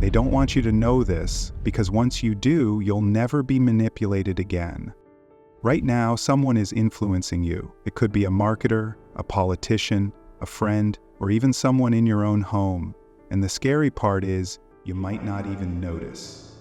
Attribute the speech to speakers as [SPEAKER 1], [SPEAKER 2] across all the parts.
[SPEAKER 1] They don't want you to know this, because once you do, you'll never be manipulated again. Right now, someone is influencing you. It could be a marketer, a politician, a friend, or even someone in your own home. And the scary part is, you might not even notice.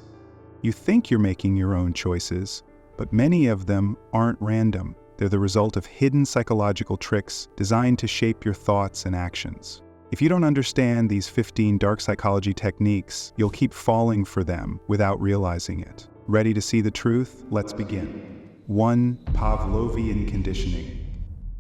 [SPEAKER 1] You think you're making your own choices, but many of them aren't random. They're the result of hidden psychological tricks designed to shape your thoughts and actions. If you don't understand these 15 dark psychology techniques, you'll keep falling for them without realizing it. Ready to see the truth? Let's begin. 1. Pavlovian Conditioning.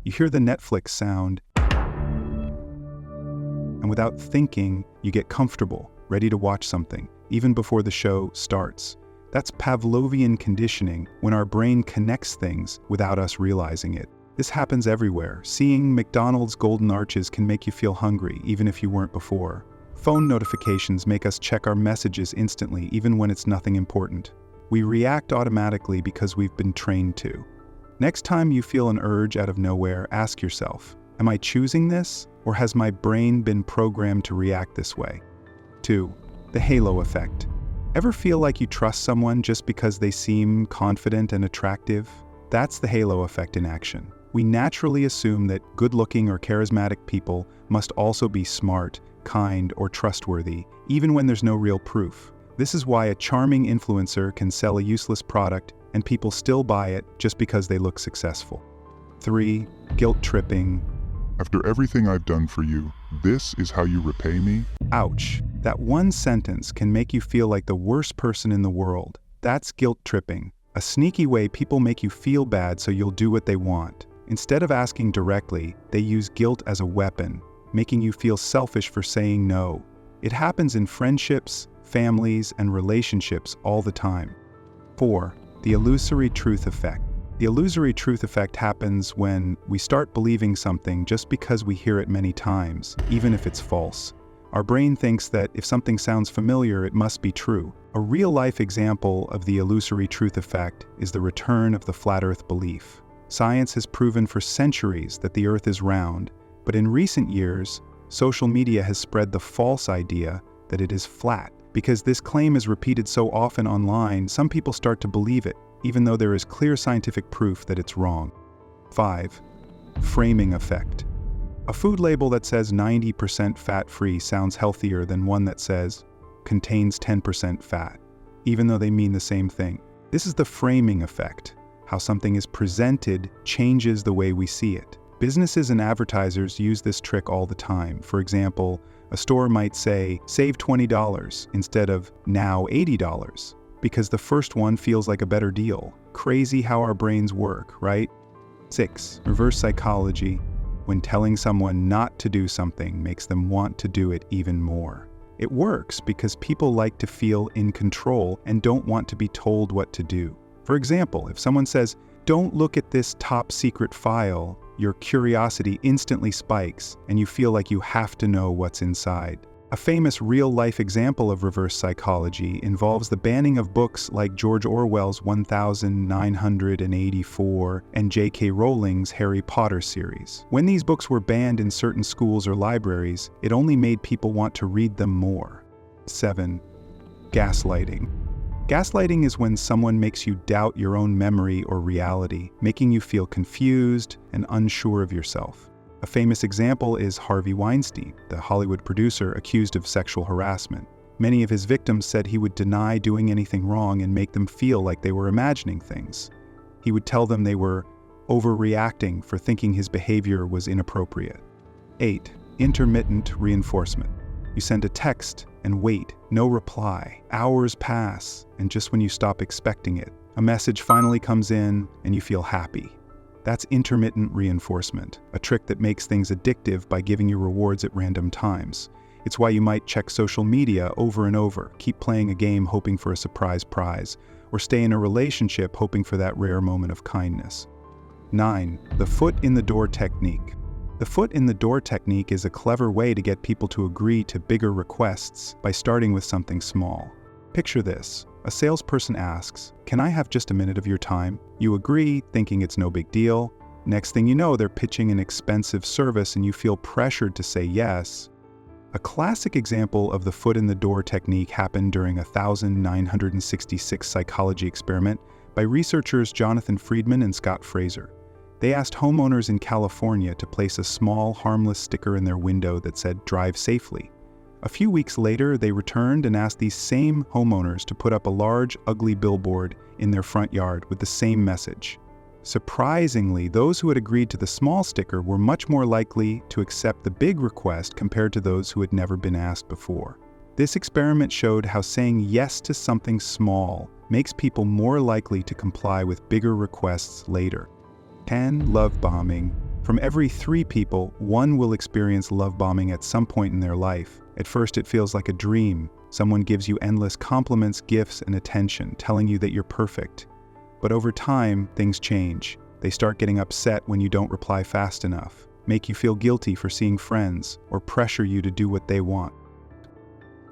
[SPEAKER 1] You hear the Netflix sound, and without thinking, you get comfortable, ready to watch something, even before the show starts. That's Pavlovian conditioning, when our brain connects things without us realizing it. This happens everywhere. Seeing McDonald's golden arches can make you feel hungry, even if you weren't before. Phone notifications make us check our messages instantly, even when it's nothing important. We react automatically because we've been trained to. Next time you feel an urge out of nowhere, ask yourself, am I choosing this, or has my brain been programmed to react this way? 2. The halo effect. Ever feel like you trust someone just because they seem confident and attractive? That's the halo effect in action. We naturally assume that good-looking or charismatic people must also be smart, kind, or trustworthy, even when there's no real proof. This is why a charming influencer can sell a useless product and people still buy it just because they look successful. 3. Guilt tripping.
[SPEAKER 2] After everything I've done for you, this is how you repay me?
[SPEAKER 1] Ouch. That one sentence can make you feel like the worst person in the world. That's guilt tripping, a sneaky way people make you feel bad so you'll do what they want. Instead of asking directly, they use guilt as a weapon, making you feel selfish for saying no. It happens in friendships, families, and relationships all the time. 4. The Illusory Truth Effect. The illusory truth effect happens when we start believing something just because we hear it many times, even if it's false. Our brain thinks that if something sounds familiar, it must be true. A real-life example of the illusory truth effect is the return of the flat Earth belief. Science has proven for centuries that the Earth is round, but in recent years, social media has spread the false idea that it is flat. Because this claim is repeated so often online, some people start to believe it, even though there is clear scientific proof that it's wrong. 5. Framing effect. A food label that says 90% fat-free sounds healthier than one that says contains 10% fat, even though they mean the same thing. This is the framing effect. How something is presented changes the way we see it. Businesses and advertisers use this trick all the time. For example, a store might say, save $20 instead of now $80, because the first one feels like a better deal. Crazy how our brains work, right? 6. Reverse psychology. When telling someone not to do something makes them want to do it even more. It works because people like to feel in control and don't want to be told what to do. For example, if someone says, don't look at this top secret file, your curiosity instantly spikes and you feel like you have to know what's inside. A famous real-life example of reverse psychology involves the banning of books like George Orwell's 1984 and J.K. Rowling's Harry Potter series. When these books were banned in certain schools or libraries, it only made people want to read them more. 7. Gaslighting. Gaslighting is when someone makes you doubt your own memory or reality, making you feel confused and unsure of yourself. A famous example is Harvey Weinstein, the Hollywood producer accused of sexual harassment. Many of his victims said he would deny doing anything wrong and make them feel like they were imagining things. He would tell them they were overreacting for thinking his behavior was inappropriate. 8. Intermittent reinforcement. You send a text and wait, no reply. Hours pass, and just when you stop expecting it, a message finally comes in and you feel happy. That's intermittent reinforcement, a trick that makes things addictive by giving you rewards at random times. It's why you might check social media over and over, keep playing a game hoping for a surprise prize, or stay in a relationship hoping for that rare moment of kindness. 9. The foot in the door technique. The foot in the door technique is a clever way to get people to agree to bigger requests by starting with something small. Picture this. A salesperson asks, "Can I have just a minute of your time?" You agree, thinking it's no big deal. Next thing you know, they're pitching an expensive service and you feel pressured to say yes. A classic example of the foot in the door technique happened during a 1966 psychology experiment by researchers Jonathan Friedman and Scott Fraser. They asked homeowners in California to place a small, harmless sticker in their window that said, "Drive safely." A few weeks later, they returned and asked these same homeowners to put up a large, ugly billboard in their front yard with the same message. Surprisingly, those who had agreed to the small sticker were much more likely to accept the big request compared to those who had never been asked before. This experiment showed how saying yes to something small makes people more likely to comply with bigger requests later. 10. Love bombing. From every 3 people, 1 will experience love bombing at some point in their life. At first, it feels like a dream. Someone gives you endless compliments, gifts, and attention, telling you that you're perfect. But over time, things change. They start getting upset when you don't reply fast enough, make you feel guilty for seeing friends, or pressure you to do what they want.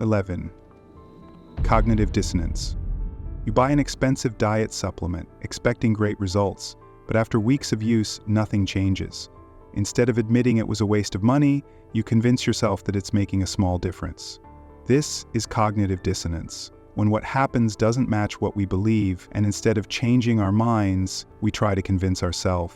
[SPEAKER 1] 11. Cognitive dissonance. You buy an expensive diet supplement, expecting great results, but after weeks of use, nothing changes. Instead of admitting it was a waste of money, you convince yourself that it's making a small difference. This is cognitive dissonance, when what happens doesn't match what we believe, and instead of changing our minds, we try to convince ourselves.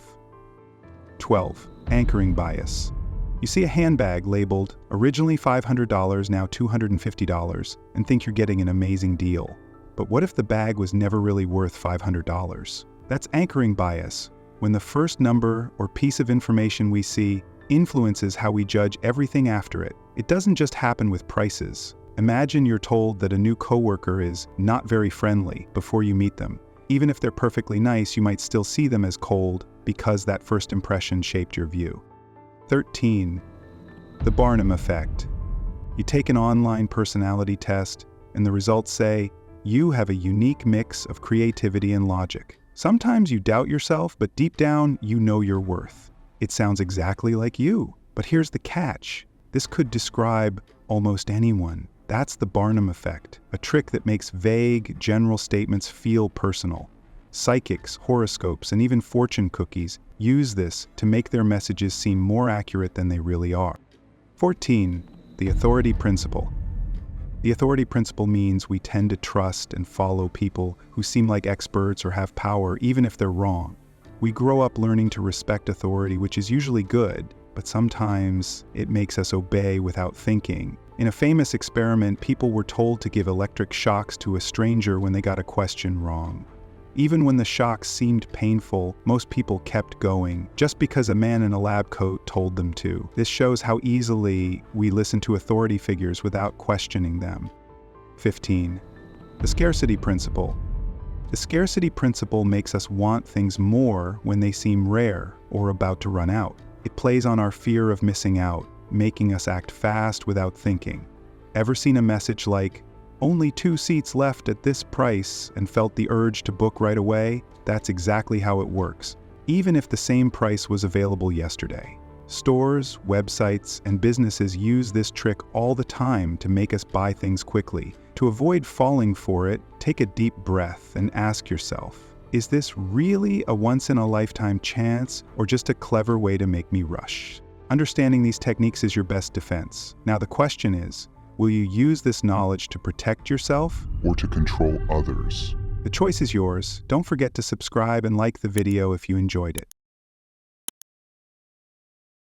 [SPEAKER 1] 12. Anchoring bias. You see a handbag labeled, originally $500, now $250, and think you're getting an amazing deal. But what if the bag was never really worth $500? That's anchoring bias, when the first number or piece of information we see influences how we judge everything after it. It doesn't just happen with prices. Imagine you're told that a new coworker is not very friendly before you meet them. Even if they're perfectly nice, you might still see them as cold because that first impression shaped your view. 13. The Barnum effect. You take an online personality test, and the results say, you have a unique mix of creativity and logic. Sometimes you doubt yourself, but deep down, you know your worth. It sounds exactly like you. But here's the catch. This could describe almost anyone. That's the Barnum effect, a trick that makes vague, general statements feel personal. Psychics, horoscopes, and even fortune cookies use this to make their messages seem more accurate than they really are. 14. The authority principle. The authority principle means we tend to trust and follow people who seem like experts or have power, even if they're wrong. We grow up learning to respect authority, which is usually good, but sometimes it makes us obey without thinking. In a famous experiment, people were told to give electric shocks to a stranger when they got a question wrong. Even when the shocks seemed painful, most people kept going, just because a man in a lab coat told them to. This shows how easily we listen to authority figures without questioning them. 15. The scarcity principle. The scarcity principle makes us want things more when they seem rare or about to run out. It plays on our fear of missing out, making us act fast without thinking. Ever seen a message like, "Only 2 seats left at this price," and felt the urge to book right away? That's exactly how it works, even if the same price was available yesterday. Stores, websites, and businesses use this trick all the time to make us buy things quickly. To avoid falling for it, take a deep breath and ask yourself, is this really a once-in-a-lifetime chance or just a clever way to make me rush? Understanding these techniques is your best defense. Now the question is, will you use this knowledge to protect yourself
[SPEAKER 2] or to control others?
[SPEAKER 1] The choice is yours. Don't forget to subscribe and like the video if you enjoyed it.